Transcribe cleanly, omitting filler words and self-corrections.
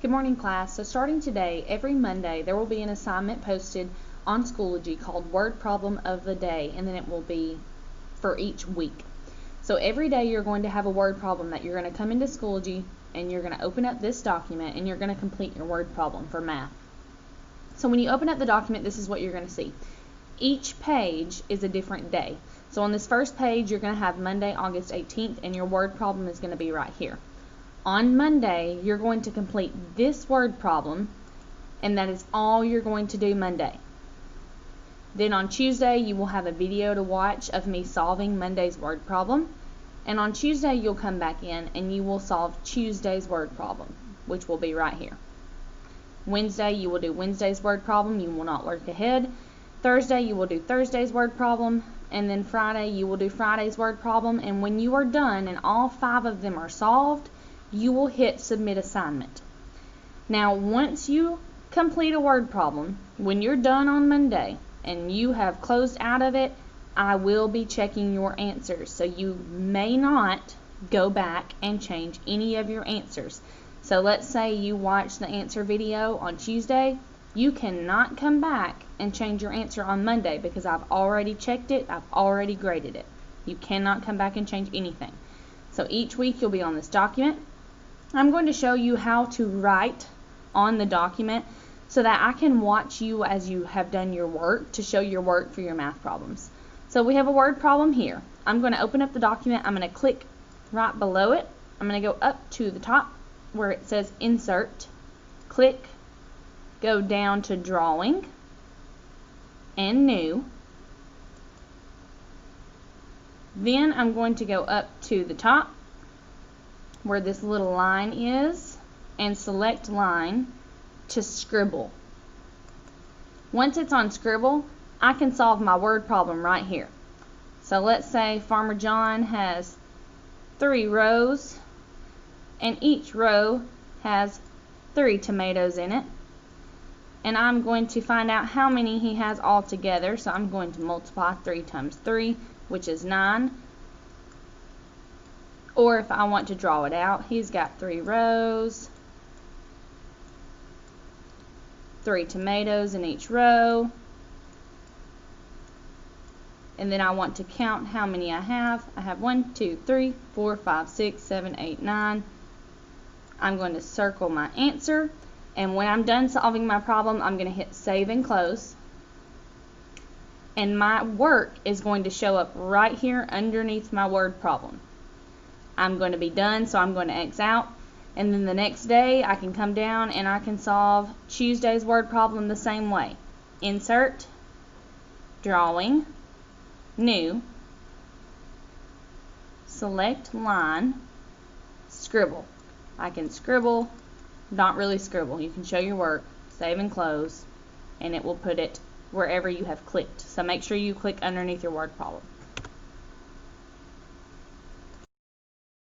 Good morning, class. So starting today, every Monday, there will be an assignment posted on Schoology called Word Problem of the Day, and then it will be for each week. So every day you're going to have a word problem that you're going to come into Schoology and you're going to open up this document and you're going to complete your word problem for math. So when you open up the document, this is what you're going to see. Each page is a different day. So on this first page, you're going to have Monday, August 18th, and your word problem is going to be right here. On Monday, you're going to complete this word problem, and that is all you're going to do Monday. Then on Tuesday, you will have a video to watch of me solving Monday's word problem, and on Tuesday, you'll come back in and you will solve Tuesday's word problem, which will be right here. Wednesday, you will do Wednesday's word problem. You will not work ahead. Thursday, you will do Thursday's word problem, and then Friday, you will do Friday's word problem, and when you are done and all 5 of them are solved, you will hit Submit Assignment. Now, once you complete a word problem, when you're done on Monday and you have closed out of it, I will be checking your answers. So you may not go back and change any of your answers. So let's say you watch the answer video on Tuesday. You cannot come back and change your answer on Monday because I've already checked it, I've already graded it. You cannot come back and change anything. So each week you'll be on this document. I'm going to show you how to write on the document so that I can watch you as you have done your work to show your work for your math problems. So we have a word problem here. I'm going to open up the document. I'm going to click right below it. I'm going to go up to the top where it says Insert, click, go down to Drawing and New. Then I'm going to go up to the top where this little line is and select Line to Scribble. Once it's on Scribble, I can solve my word problem right here. So let's say Farmer John has 3 rows and each row has 3 tomatoes in it, and I'm going to find out how many he has all together. So I'm going to multiply 3 times 3, which is 9. Or if I want to draw it out, he's got 3 rows, 3 tomatoes in each row, and then I want to count how many I have. I have 1, 2, 3, 4, 5, 6, 7, 8, 9. I'm going to circle my answer, and when I'm done solving my problem, I'm going to hit Save and Close, and my work is going to show up right here underneath my word problem. I'm going to be done, so I'm going to X out, and then the next day I can come down and I can solve Tuesday's word problem the same way. Insert, Drawing, New, select Line, Scribble. I can scribble, not really scribble. You can show your work, save and close, and it will put it wherever you have clicked. So make sure you click underneath your word problem.